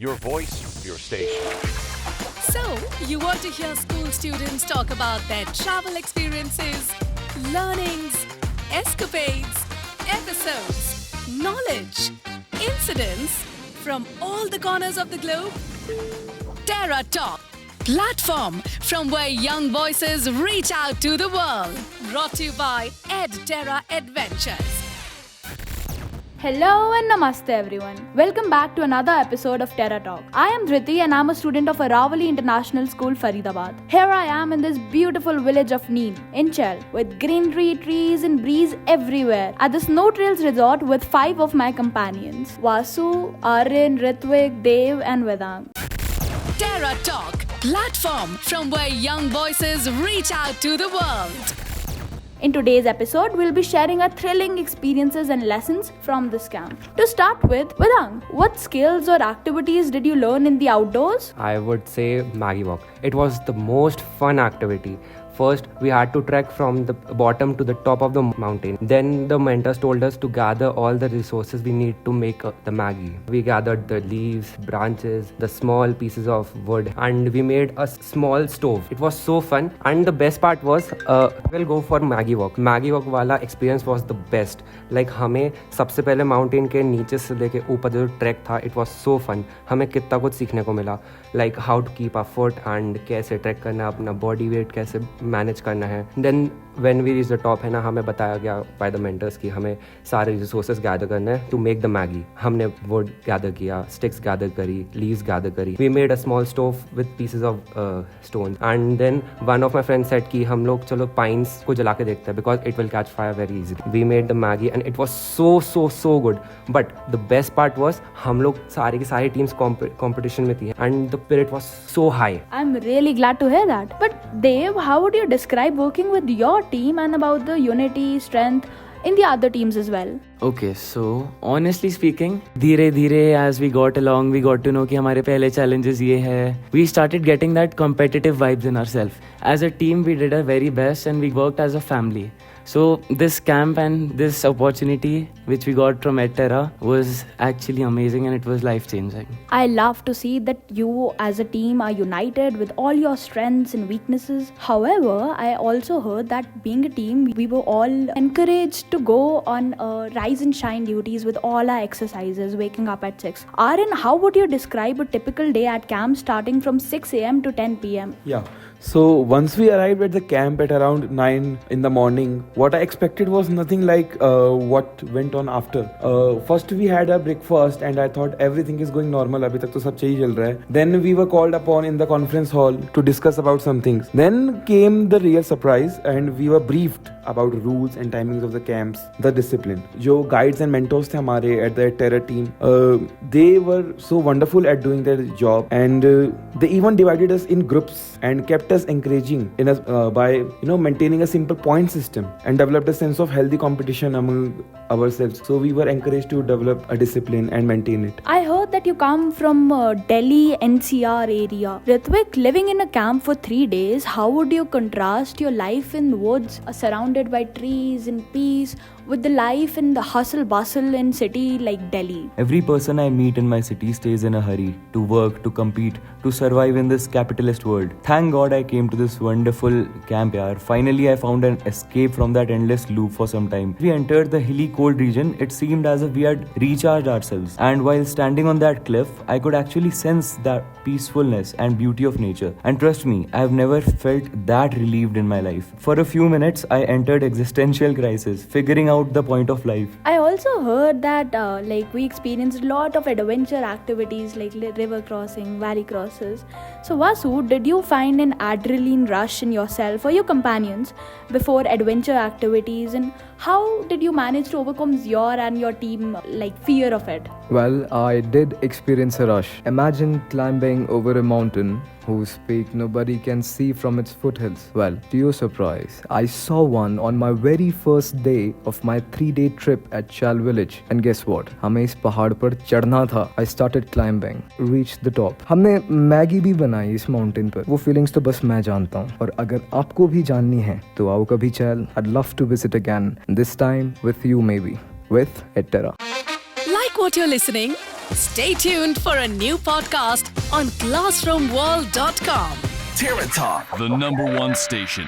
Your voice, your station. So, you want to hear school students talk about their travel experiences, learnings, escapades, episodes, knowledge, incidents from all the corners of the globe? Terra Talk, platform from where young voices reach out to the world. Brought to you by EdTerra Adventures. Hello and namaste everyone. Welcome back to another episode of Terra Talk. I am Dhriti and I am a student of Aravali International School, Faridabad. Here I am in this beautiful village of Neem in Chel with greenery, trees and breeze everywhere at the Snow Trails Resort with 5 of my companions, Vasu, Aryan, Ritvik, Dev and Vedang. Terra Talk, platform from where young voices reach out to the world. In today's episode, we'll be sharing our thrilling experiences and lessons from this camp. To start with, Vedang, what skills or activities did you learn in the outdoors? I would say Maggie Walk. It was the most fun activity. First, we had to trek from the bottom to the top of the mountain. Then the mentors told us to gather all the resources we need to make the Maggie. We gathered the leaves, branches, the small pieces of wood, and we made a small stove. It was so fun. And the best part was, we'll go for Maggie Walk. Maggie Walk wala experience was the best. Like हमें सबसे पहले mountain के नीचे से लेके ऊपर जो trek था, it was so fun. हमें कितना कुछ सीखने को मिला. Like how to keep our foot and कैसे trek करना, अपना body weight कैसे मैनेज करना है. Then when we reach the top है ना, हमें बताया गया बाय द मेंटर्स कि हमें सारे रिसोर्सेज गैदर करना है टू मेक द मैगी. हमने वुड गैदर किया, स्टिक्स गैदर करी, लीव्स गैदर करी. We made a small stove with pieces of stone and then one of my friend said कि हम लोग चलो पाइन्स को जला के देखते हैं because it will catch fire very easily. We made the Maggi and it was so good. But the best part was हम लोग सारी की सारी टीम्स कॉम्पिटिशन में थी and the spirit was so high. I'm really glad to hear that. But Dev, how would you describe working with your team and about the unity, strength in the other teams as well? Okay, so honestly speaking, धीरे धीरे as we got along, we got to know कि हमारे पहले challenges ये है. We started getting that competitive vibes in ourselves. As a team, we did our very best and we worked as a family. So this camp and this opportunity which we got from EdTerra was actually amazing and it was life-changing. I love to see that you as a team are united with all your strengths and weaknesses. However, I also heard that being a team, we were all encouraged to go on rise and shine duties with all our exercises, waking up at 6. Aryan, how would you describe a typical day at camp starting from 6 a.m. to 10 p.m.? Yeah. So once we arrived at the camp at around 9 in the morning, what I expected was nothing like what went on after. First we had a breakfast and I thought everything is going normal. अभी तक तो सब सही चल रहा है. Then we were called upon in the conference hall to discuss about some things. Then came the real surprise and we were briefed about rules and timings of the camps, the discipline. जो guides and mentors थे हमारे at the Terra team, they were so wonderful at doing their job and they even divided us in groups and kept us encouraging in us by maintaining a simple point system and developed a sense of healthy competition among ourselves. So we were encouraged to develop a discipline and maintain it. I heard that you come from Delhi NCR area. Ritvik, living in a camp for 3 days, how would you contrast your life in woods surrounded by trees and peace with the life in the hustle bustle in city like Delhi? Every person I meet in my city stays in a hurry to work, to compete, to survive in this capitalist world. Thank God I came to this wonderful camp yaar. Finally I found an escape from that endless loop for some time. We entered the hilly cold region. It seemed as if we had recharged ourselves. And while standing on that cliff, I could actually sense that peacefulness and beauty of nature. And trust me, I have never felt that relieved in my life. For a few minutes, I entered existential crisis, figuring out the point of life. I also heard that we experienced a lot of adventure activities like river crossing, valley crosses. So Vasu, did you find an adrenaline rush in yourself or your companions before adventure activities, and how did you manage to overcome your and your team fear of it? Well, I did experience a rush. Imagine climbing over a mountain whose peak nobody can see from its foothills. Well, to your surprise, I saw one on my very first day of my 3-day trip at Chal village. And guess what? हमें इस पहाड़ पर चढ़ना था. I started climbing, reached the top. हमने Maggi भी बनाई इस माउंटेन पर. वो फीलिंग्स तो बस मैं जानता हूँ. और अगर आपको भी जाननी है तो आओ कभी चल. I'd love to visit again. This time with you maybe. With EdTerra. Like what you're listening? Stay tuned for a new podcast on classroomworld.com. Terra Talk, the #1 station.